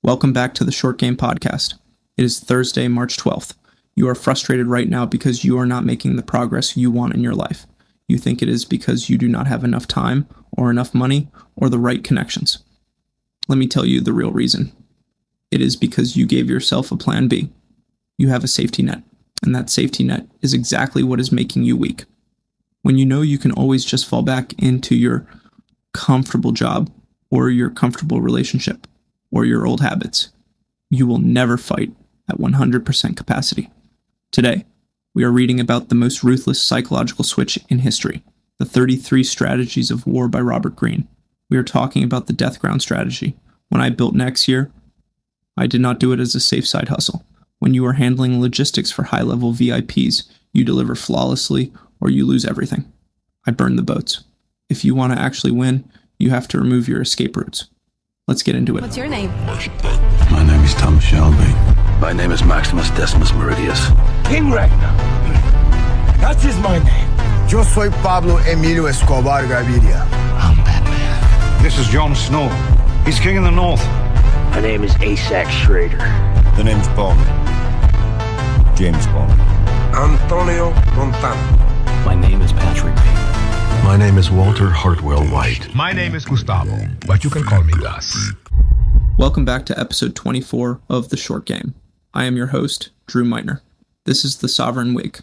Welcome back to the Short Game Podcast. It is Thursday, March 12th. You are frustrated right now because you are not making the progress you want in your life. You think it is because you do not have enough time, or enough money, or the right connections. Let me tell you the real reason. It is because you gave yourself a plan B. You have a safety net, and that safety net is exactly what is making you weak. When you know you can always just fall back into your comfortable job, or your comfortable relationship, or your old habits, you will never fight at 100% capacity. Today, we are reading about the most ruthless psychological switch in history, the 33 Strategies of War by Robert Greene. We are talking about the death ground strategy. When I built NexYear, I did not do it as a safe side hustle. When you are handling logistics for high-level VIPs, you deliver flawlessly or you lose everything. I burned the boats. If you want to actually win, you have to remove your escape routes. Let's get into it. What's your name? My name is Tom Shelby. My name is Maximus Decimus Meridius. King Ragnar. That is my name. Yo soy Pablo Emilio Escobar Gaviria. I'm Batman. This is Jon Snow. He's king in the north. My name is Asax Schrader. The name's Bond. James Bond. Antonio Montana. My name is Patrick Bateman. My name is Walter Hartwell White. My name is Gustavo, but you can call me Gus. Welcome back to episode 24 of The Short Game. I am your host, Drew Meitner. This is the Sovereign Week,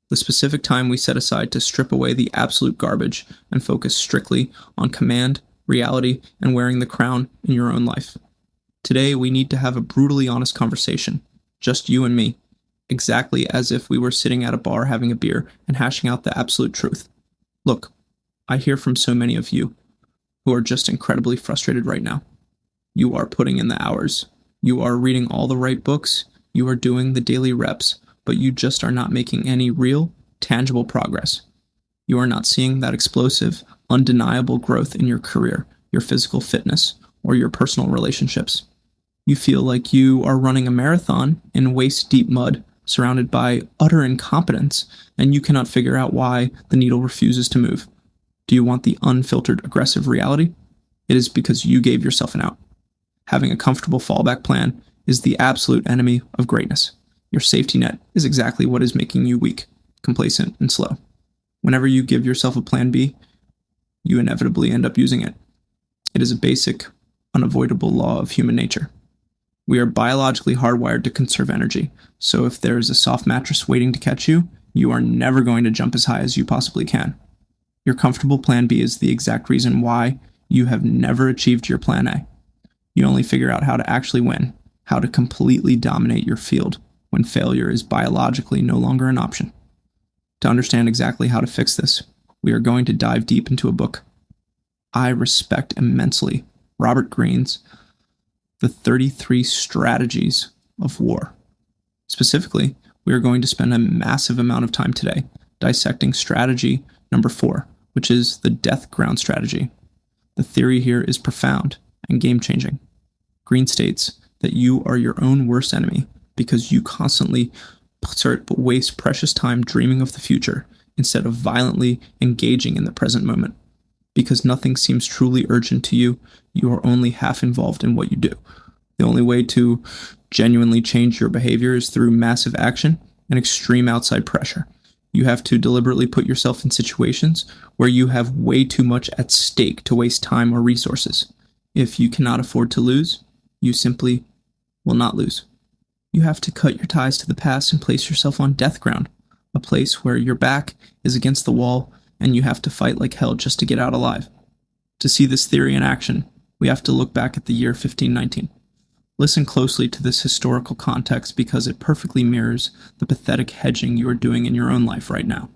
the specific time we set aside to strip away the absolute garbage and focus strictly on command, reality, and wearing the crown in your own life. Today, we need to have a brutally honest conversation, just you and me, exactly as if we were sitting at a bar having a beer and hashing out the absolute truth. Look, I hear from so many of you who are just incredibly frustrated right now. You are putting in the hours. You are reading all the right books. You are doing the daily reps, but you just are not making any real, tangible progress. You are not seeing that explosive, undeniable growth in your career, your physical fitness, or your personal relationships. You feel like you are running a marathon in waist-deep mud, surrounded by utter incompetence, and you cannot figure out why the needle refuses to move. Do you want the unfiltered aggressive reality? It is because you gave yourself an out. Having a comfortable fallback plan is the absolute enemy of greatness. Your safety net is exactly what is making you weak, complacent, and slow. Whenever you give yourself a plan B, you inevitably end up using it. It is a basic, unavoidable law of human nature. We are biologically hardwired to conserve energy, so if there is a soft mattress waiting to catch you, you are never going to jump as high as you possibly can. Your comfortable plan B is the exact reason why you have never achieved your plan A. You only figure out how to actually win, how to completely dominate your field when failure is biologically no longer an option. To understand exactly how to fix this, we are going to dive deep into a book I respect immensely, Robert Greene's The 33 Strategies of War. Specifically, we are going to spend a massive amount of time today dissecting strategy number 4, which is the death ground strategy. The theory here is profound and game-changing. Greene states that you are your own worst enemy because you constantly waste precious time dreaming of the future instead of violently engaging in the present moment. Because nothing seems truly urgent to you, you are only half involved in what you do. The only way to genuinely change your behavior is through massive action and extreme outside pressure. You have to deliberately put yourself in situations where you have way too much at stake to waste time or resources. If you cannot afford to lose, you simply will not lose. You have to cut your ties to the past and place yourself on death ground, a place where your back is against the wall and you have to fight like hell just to get out alive. To see this theory in action, we have to look back at the year 1519. Listen closely to this historical context because it perfectly mirrors the pathetic hedging you are doing in your own life right now.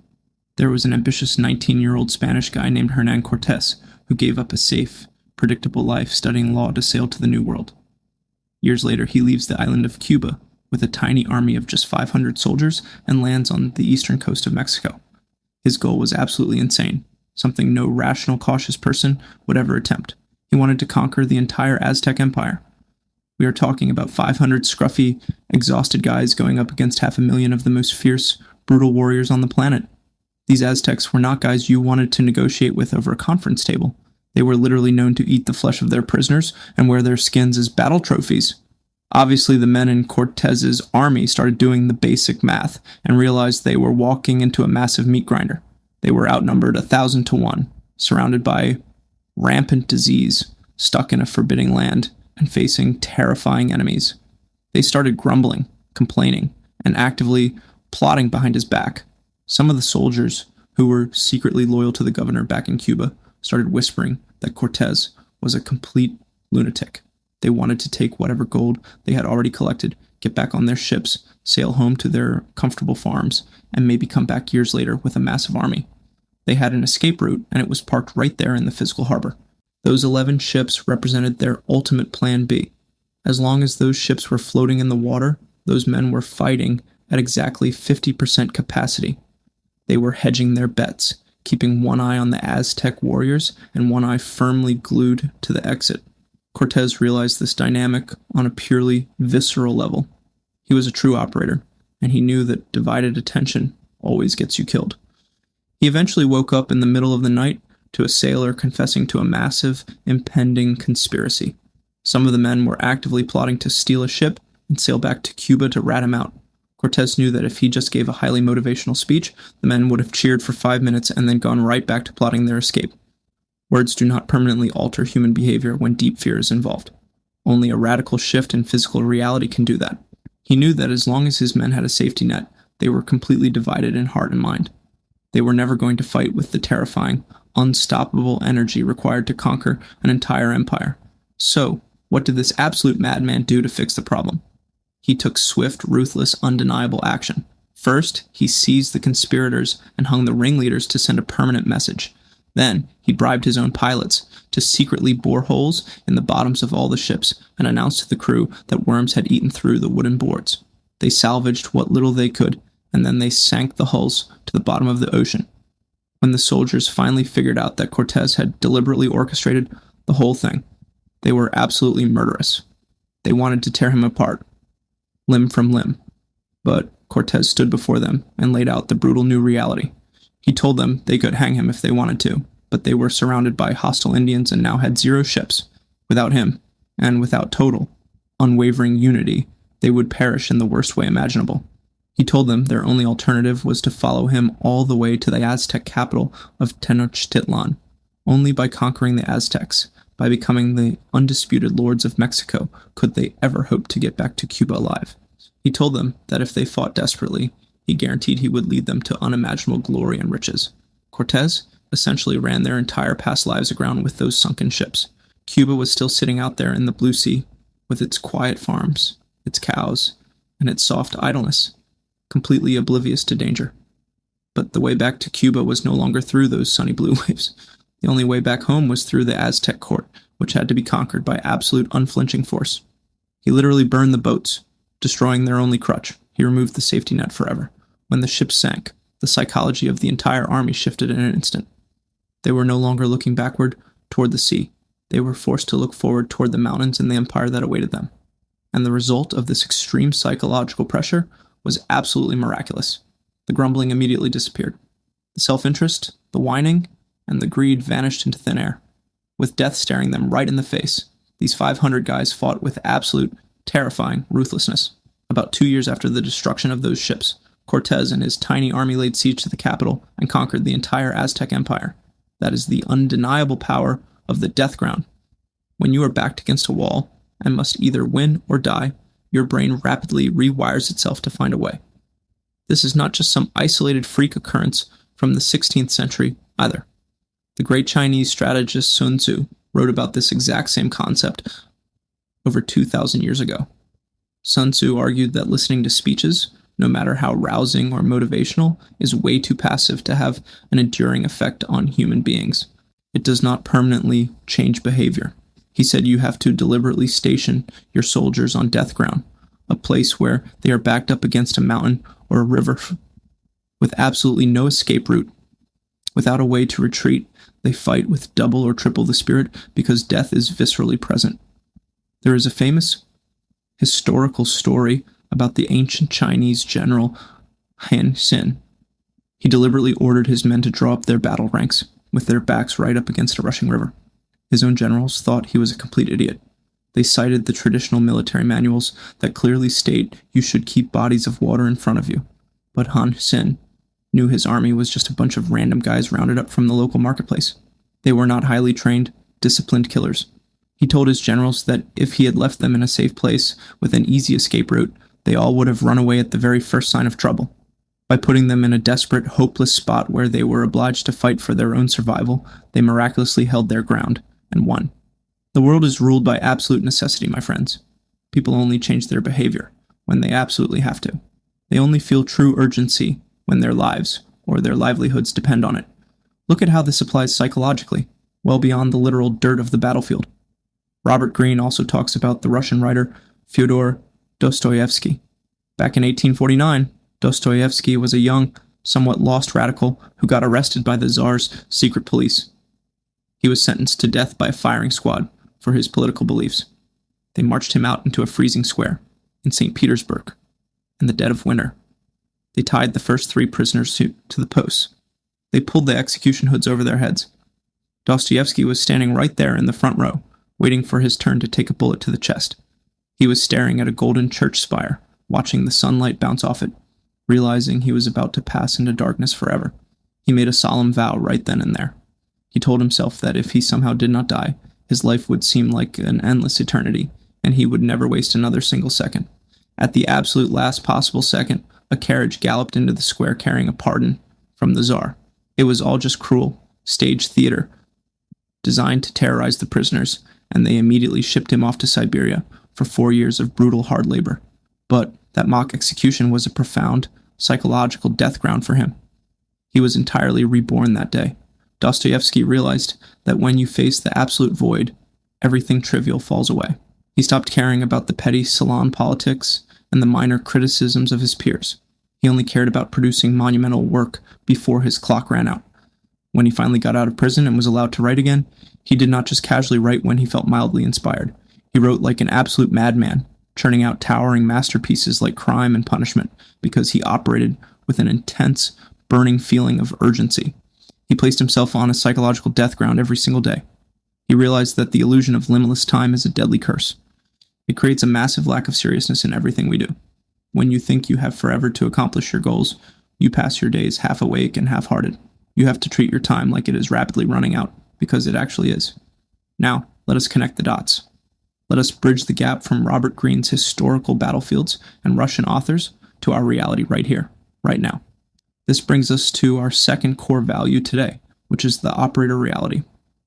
There was an ambitious 19-year-old Spanish guy named Hernan Cortés who gave up a safe, predictable life studying law to sail to the New World. Years later, he leaves the island of Cuba with a tiny army of just 500 soldiers and lands on the eastern coast of Mexico. His goal was absolutely insane, something no rational, cautious person would ever attempt. He wanted to conquer the entire Aztec Empire. We are talking about 500 scruffy, exhausted guys going up against 500,000 of the most fierce, brutal warriors on the planet. These Aztecs were not guys you wanted to negotiate with over a conference table. They were literally known to eat the flesh of their prisoners and wear their skins as battle trophies. Obviously, the men in Cortez's army started doing the basic math and realized they were walking into a massive meat grinder. They were outnumbered 1,000 to 1, surrounded by rampant disease, stuck in a forbidding land, and facing terrifying enemies. They started grumbling, complaining, and actively plotting behind his back. Some of the soldiers, who were secretly loyal to the governor back in Cuba, started whispering that Cortez was a complete lunatic. They wanted to take whatever gold they had already collected, get back on their ships, sail home to their comfortable farms, and maybe come back years later with a massive army. They had an escape route, and it was parked right there in the physical harbor. Those 11 ships represented their ultimate plan B. As long as those ships were floating in the water, those men were fighting at exactly 50% capacity. They were hedging their bets, keeping one eye on the Aztec warriors and one eye firmly glued to the exit. Cortez realized this dynamic on a purely visceral level. He was a true operator, and he knew that divided attention always gets you killed. He eventually woke up in the middle of the night to a sailor confessing to a massive, impending conspiracy. Some of the men were actively plotting to steal a ship and sail back to Cuba to rat him out. Cortez knew that if he just gave a highly motivational speech, the men would have cheered for 5 minutes and then gone right back to plotting their escape. Words do not permanently alter human behavior when deep fear is involved. Only a radical shift in physical reality can do that. He knew that as long as his men had a safety net, they were completely divided in heart and mind. They were never going to fight with the terrifying, unstoppable energy required to conquer an entire empire. So, what did this absolute madman do to fix the problem? He took swift, ruthless, undeniable action. First, he seized the conspirators and hung the ringleaders to send a permanent message. Then, he bribed his own pilots to secretly bore holes in the bottoms of all the ships and announced to the crew that worms had eaten through the wooden boards. They salvaged what little they could, and then they sank the hulls to the bottom of the ocean. When the soldiers finally figured out that Cortez had deliberately orchestrated the whole thing, they were absolutely murderous. They wanted to tear him apart, limb from limb. But Cortez stood before them and laid out the brutal new reality. He told them they could hang him if they wanted to, but they were surrounded by hostile Indians and now had 0 ships. Without him, and without total, unwavering unity, they would perish in the worst way imaginable. He told them their only alternative was to follow him all the way to the Aztec capital of Tenochtitlan. Only by conquering the Aztecs, by becoming the undisputed lords of Mexico, could they ever hope to get back to Cuba alive. He told them that if they fought desperately, he guaranteed he would lead them to unimaginable glory and riches. Cortez essentially ran their entire past lives aground with those sunken ships. Cuba was still sitting out there in the blue sea, with its quiet farms, its cows, and its soft idleness, completely oblivious to danger. But the way back to Cuba was no longer through those sunny blue waves. The only way back home was through the Aztec court, which had to be conquered by absolute unflinching force. He literally burned the boats, destroying their only crutch. He removed the safety net forever. When the ship sank, the psychology of the entire army shifted in an instant. They were no longer looking backward toward the sea. They were forced to look forward toward the mountains and the empire that awaited them. And the result of this extreme psychological pressure was absolutely miraculous. The grumbling immediately disappeared. The self-interest, the whining, and the greed vanished into thin air. With death staring them right in the face, these 500 guys fought with absolute, terrifying ruthlessness. About 2 years after the destruction of those ships, Cortez and his tiny army laid siege to the capital and conquered the entire Aztec empire. That is the undeniable power of the death ground. When you are backed against a wall and must either win or die, your brain rapidly rewires itself to find a way. This is not just some isolated freak occurrence from the 16th century either. The great Chinese strategist Sun Tzu wrote about this exact same concept over 2,000 years ago. Sun Tzu argued that listening to speeches, no matter how rousing or motivational, is way too passive to have an enduring effect on human beings. It does not permanently change behavior. He said you have to deliberately station your soldiers on death ground, a place where they are backed up against a mountain or a river with absolutely no escape route. Without a way to retreat, they fight with double or triple the spirit because death is viscerally present. There is a famous historical story about the ancient Chinese general Han Xin. He deliberately ordered his men to draw up their battle ranks, with their backs right up against a rushing river. His own generals thought he was a complete idiot. They cited the traditional military manuals that clearly state you should keep bodies of water in front of you. But Han Sen knew his army was just a bunch of random guys rounded up from the local marketplace. They were not highly trained, disciplined killers. He told his generals that if he had left them in a safe place with an easy escape route, they all would have run away at the very first sign of trouble. By putting them in a desperate, hopeless spot where they were obliged to fight for their own survival, they miraculously held their ground and won. The world is ruled by absolute necessity, my friends. People only change their behavior when they absolutely have to. They only feel true urgency when their lives or their livelihoods depend on it. Look at how this applies psychologically, well beyond the literal dirt of the battlefield. Robert Greene also talks about the Russian writer Fyodor Dostoevsky. Back in 1849, Dostoevsky was a young, somewhat lost radical who got arrested by the Tsar's secret police. He was sentenced to death by a firing squad for his political beliefs. They marched him out into a freezing square in St. Petersburg in the dead of winter. They tied the first 3 prisoners to the posts. They pulled the execution hoods over their heads. Dostoevsky was standing right there in the front row, waiting for his turn to take a bullet to the chest. He was staring at a golden church spire, watching the sunlight bounce off it, realizing he was about to pass into darkness forever. He made a solemn vow right then and there. He told himself that if he somehow did not die, his life would seem like an endless eternity, and he would never waste another single second. At the absolute last possible second, a carriage galloped into the square carrying a pardon from the Tsar. It was all just cruel, staged theater, designed to terrorize the prisoners, and they immediately shipped him off to Siberia for 4 years of brutal hard labor. But that mock execution was a profound, psychological death ground for him. He was entirely reborn that day. Dostoevsky realized that when you face the absolute void, everything trivial falls away. He stopped caring about the petty salon politics and the minor criticisms of his peers. He only cared about producing monumental work before his clock ran out. When he finally got out of prison and was allowed to write again, he did not just casually write when he felt mildly inspired. He wrote like an absolute madman, churning out towering masterpieces like Crime and Punishment, because he operated with an intense, burning feeling of urgency. He placed himself on a psychological death ground every single day. He realized that the illusion of limitless time is a deadly curse. It creates a massive lack of seriousness in everything we do. When you think you have forever to accomplish your goals, you pass your days half awake and half-hearted. You have to treat your time like it is rapidly running out, because it actually is. Now, let us connect the dots. Let us bridge the gap from Robert Greene's historical battlefields and Russian authors to our reality right here, right now. This brings us to our second core value today, which is the operator reality.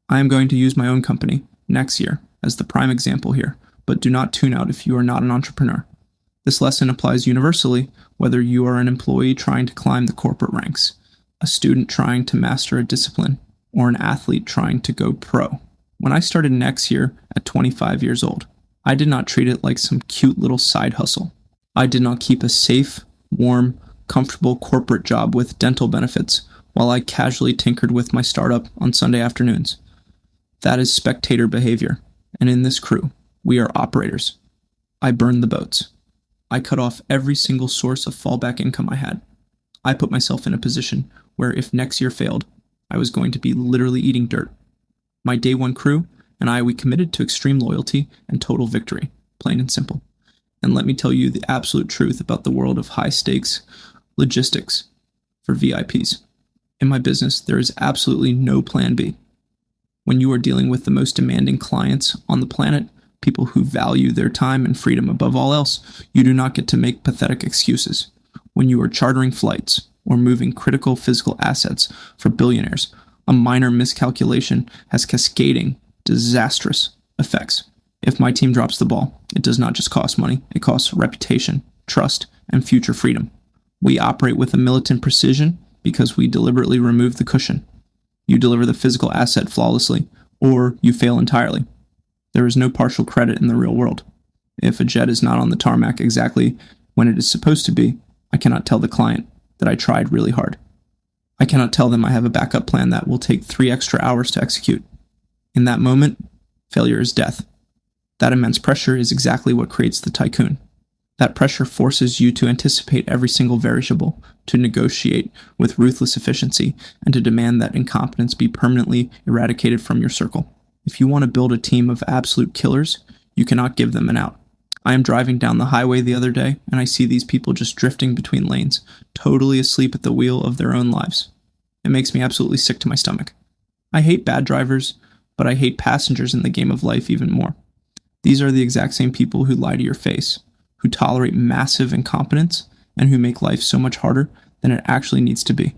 I am going to use my own company, NexYear, as the prime example here, but do not tune out if you are not an entrepreneur. This lesson applies universally, whether you are an employee trying to climb the corporate ranks, a student trying to master a discipline, or an athlete trying to go pro. When I started NexYear at 25 years old, I did not treat it like some cute little side hustle. I did not keep a safe, warm, comfortable corporate job with dental benefits while I casually tinkered with my startup on Sunday afternoons. That is spectator behavior, and in this crew, we are operators. I burned the boats. I cut off every single source of fallback income I had. I put myself in a position where if NexYear failed, I was going to be literally eating dirt. My day one crew and I, we committed to extreme loyalty and total victory, plain and simple. And let me tell you the absolute truth about the world of high-stakes logistics for VIPs. In my business, there is absolutely no plan B. When you are dealing with the most demanding clients on the planet, people who value their time and freedom above all else, you do not get to make pathetic excuses. When you are chartering flights or moving critical physical assets for billionaires, a minor miscalculation has cascading, disastrous effects. If my team drops the ball, it does not just cost money, it costs reputation, trust, and future freedom. We operate with a militant precision because we deliberately remove the cushion. You deliver the physical asset flawlessly, or you fail entirely. There is no partial credit in the real world. If a jet is not on the tarmac exactly when it is supposed to be, I cannot tell the client that I tried really hard. I cannot tell them I have a backup plan that will take 3 extra hours to execute. In that moment, failure is death. That immense pressure is exactly what creates the tycoon. That pressure forces you to anticipate every single variable, to negotiate with ruthless efficiency, and to demand that incompetence be permanently eradicated from your circle. If you want to build a team of absolute killers, you cannot give them an out. I am driving down the highway the other day, and I see these people just drifting between lanes, totally asleep at the wheel of their own lives. It makes me absolutely sick to my stomach. I hate bad drivers, but I hate passengers in the game of life even more. These are the exact same people who lie to your face, who tolerate massive incompetence, and who make life so much harder than it actually needs to be.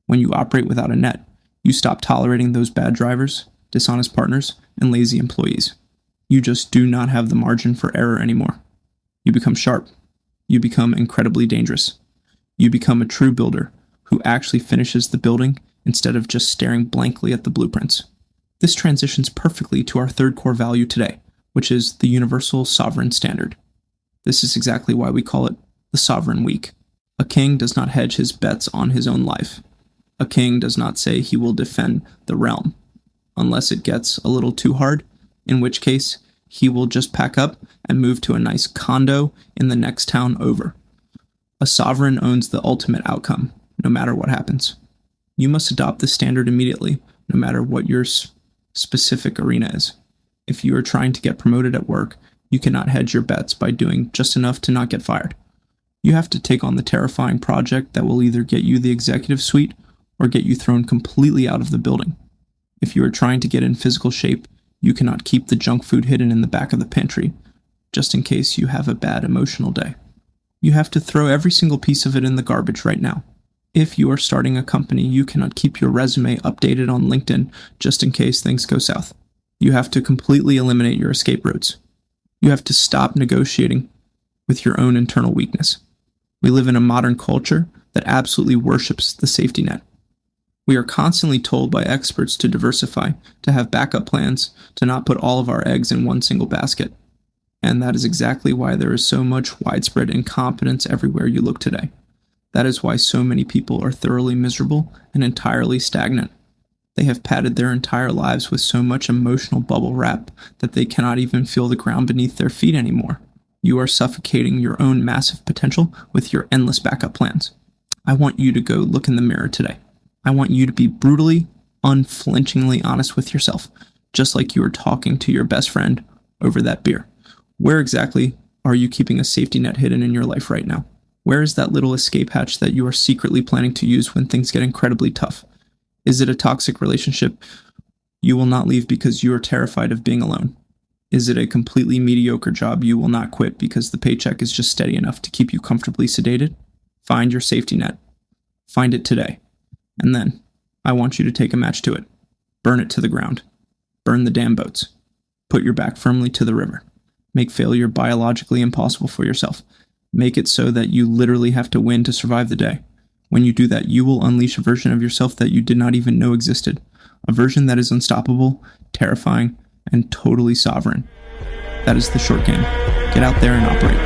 When you operate without a net, you stop tolerating those bad drivers, dishonest partners, and lazy employees. You just do not have the margin for error anymore. You become sharp. You become incredibly dangerous. You become a true builder who actually finishes the building instead of just staring blankly at the blueprints. This transitions perfectly to our third core value today, which is the universal sovereign standard. This is exactly why we call it the Sovereign Week. A king does not hedge his bets on his own life. A king does not say he will defend the realm, unless it gets a little too hard, in which case he will just pack up and move to a nice condo in the next town over. A sovereign owns the ultimate outcome, no matter what happens. You must adopt this standard immediately, no matter what your specific arena is. If you are trying to get promoted at work, you cannot hedge your bets by doing just enough to not get fired. You have to take on the terrifying project that will either get you the executive suite or get you thrown completely out of the building. If you are trying to get in physical shape, you cannot keep the junk food hidden in the back of the pantry, just in case you have a bad emotional day. You have to throw every single piece of it in the garbage right now. If you are starting a company, you cannot keep your resume updated on LinkedIn just in case things go south. You have to completely eliminate your escape routes. You have to stop negotiating with your own internal weakness. We live in a modern culture that absolutely worships the safety net. We are constantly told by experts to diversify, to have backup plans, to not put all of our eggs in one single basket. And that is exactly why there is so much widespread incompetence everywhere you look today. That is why so many people are thoroughly miserable and entirely stagnant. They have padded their entire lives with so much emotional bubble wrap that they cannot even feel the ground beneath their feet anymore. You are suffocating your own massive potential with your endless backup plans. I want you to go look in the mirror today. I want you to be brutally, unflinchingly honest with yourself, just like you were talking to your best friend over that beer. Where exactly are you keeping a safety net hidden in your life right now? Where is that little escape hatch that you are secretly planning to use when things get incredibly tough? Is it a toxic relationship you will not leave because you are terrified of being alone? Is it a completely mediocre job you will not quit because the paycheck is just steady enough to keep you comfortably sedated? Find your safety net. Find it today. And then, I want you to take a match to it. Burn it to the ground. Burn the damn boats. Put your back firmly to the river. Make failure biologically impossible for yourself. Make it so that you literally have to win to survive the day. When you do that, you will unleash a version of yourself that you did not even know existed. A version that is unstoppable, terrifying, and totally sovereign. That is the short game. Get out there and operate.